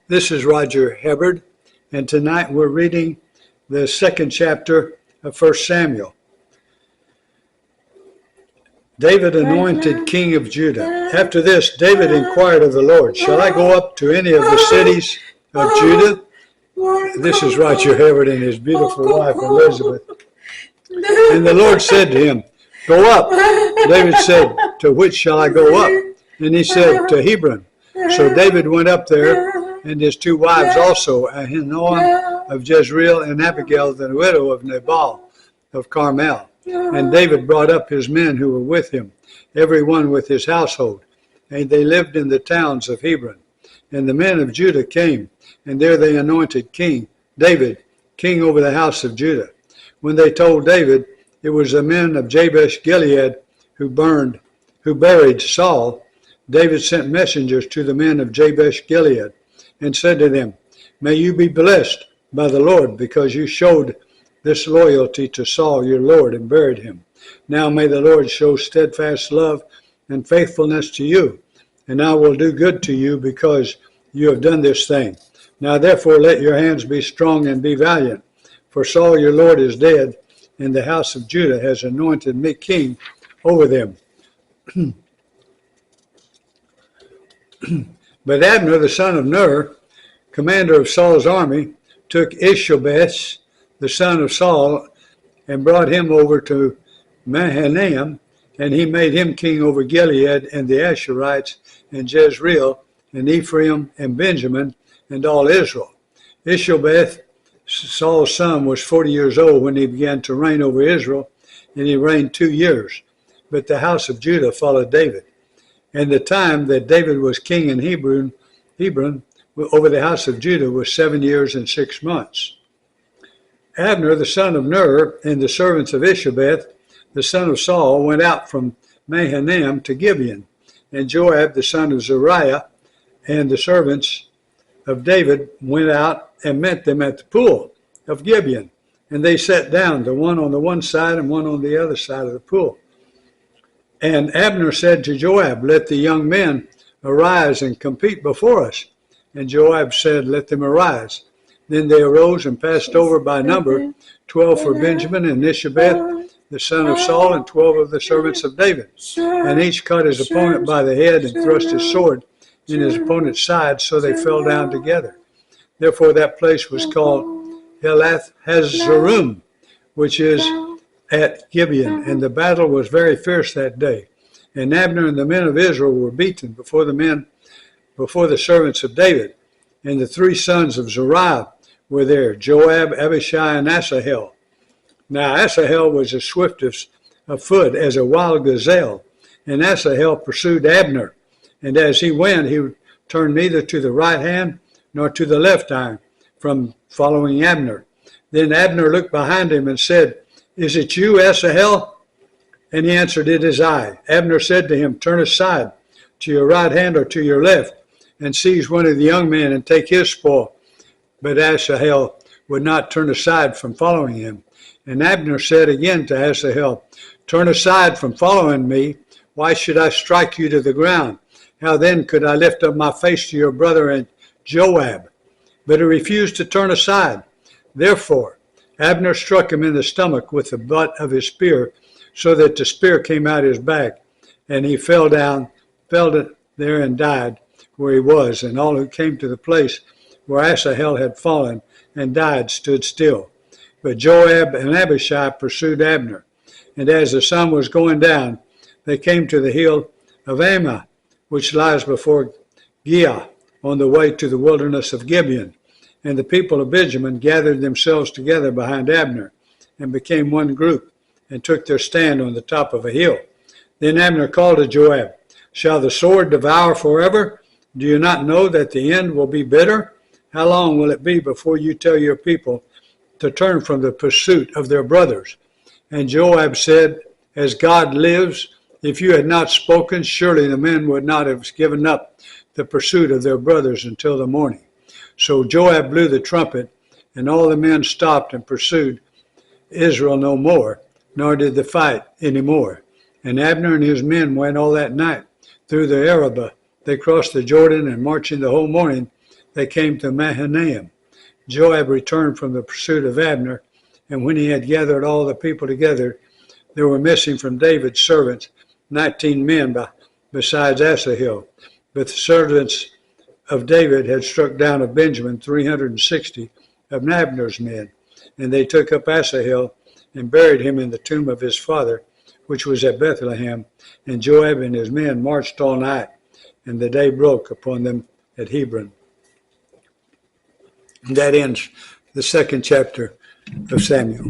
This is Roger Hubbard, and tonight we're reading the second chapter of 1 Samuel. David anointed king of Judah. After this, David inquired of the Lord, shall I go up to any of the cities of Judah? This is Roger Hubbard and his beautiful wife, Elizabeth. And the Lord said to him, go up. David said, to which shall I go up? And he said, to Hebron. So David went up there, and his two wives also, Ahinoam of Jezreel and Abigail, the widow of Nabal of Carmel. And David brought up his men who were with him, every one with his household. And they lived in the towns of Hebron. And the men of Judah came, and there they anointed David, king over the house of Judah. When they told David, it was the men of Jabesh Gilead who buried Saul, David sent messengers to the men of Jabesh Gilead, and said to them, may you be blessed by the Lord, because you showed this loyalty to Saul your Lord and buried him. Now may the Lord show steadfast love and faithfulness to you, and I will do good to you because you have done this thing. Now therefore let your hands be strong and be valiant, for Saul your Lord is dead, and the house of Judah has anointed me king over them. But Abner, the son of Ner, commander of Saul's army, took Ishbosheth, the son of Saul, and brought him over to Mahanaim, and he made him king over Gilead and the Asherites and Jezreel and Ephraim and Benjamin and all Israel. Ishbosheth, Saul's son, was 40 years old when he began to reign over Israel, and he reigned 2 years. But the house of Judah followed David. And the time that David was king in Hebron over the house of Judah was 7 years and 6 months. Abner, the son of Ner, and the servants of Ishbosheth, the son of Saul, went out from Mahanaim to Gibeon. And Joab, the son of Zeruiah, and the servants of David went out and met them at the pool of Gibeon. And they sat down, the one on the one side and one on the other side of the pool. And Abner said to Joab, let the young men arise and compete before us. And Joab said, let them arise. Then they arose and passed over by number, 12 for Benjamin and Ishbosheth, the son of Saul, and 12 of the servants of David. And each cut his opponent by the head and thrust his sword in his opponent's side, so they fell down together. Therefore that place was called Elath Hazarum, which is at Gibeon, and the battle was very fierce that day. And Abner and the men of Israel were beaten before the servants of David. And the 3 sons of Zeruiah were there, Joab, Abishai, and Asahel. Now Asahel was as swift of foot as a wild gazelle, and Asahel pursued Abner. And as he went, he turned neither to the right hand nor to the left hand from following Abner. Then Abner looked behind him and said, is it you, Asahel? And he answered, it is I. Abner said to him, turn aside to your right hand or to your left, and seize one of the young men and take his spoil. But Asahel would not turn aside from following him. And Abner said again to Asahel, turn aside from following me. Why should I strike you to the ground? How then could I lift up my face to your brother and Joab? But he refused to turn aside. Therefore Abner struck him in the stomach with the butt of his spear, so that the spear came out his back, and he fell there and died where he was. And all who came to the place where Asahel had fallen and died stood still. But Joab and Abishai pursued Abner. And as the sun was going down, they came to the hill of Ammah, which lies before Giah, on the way to the wilderness of Gibeon. And the people of Benjamin gathered themselves together behind Abner and became one group and took their stand on the top of a hill. Then Abner called to Joab, shall the sword devour forever? Do you not know that the end will be bitter? How long will it be before you tell your people to turn from the pursuit of their brothers? And Joab said, as God lives, if you had not spoken, surely the men would not have given up the pursuit of their brothers until the morning. So Joab blew the trumpet, and all the men stopped and pursued Israel no more, nor did they fight any more. And Abner and his men went all that night through the Arabah. They crossed the Jordan, and marching the whole morning, they came to Mahanaim. Joab returned from the pursuit of Abner, and when he had gathered all the people together, there were missing from David's servants 19 men besides Asahel. But the servants of David had struck down of Benjamin 360 of Abner's men, and they took up Asahel and buried him in the tomb of his father, which was at Bethlehem. And Joab and his men marched all night, and the day broke upon them at Hebron. And that ends the second chapter of Samuel.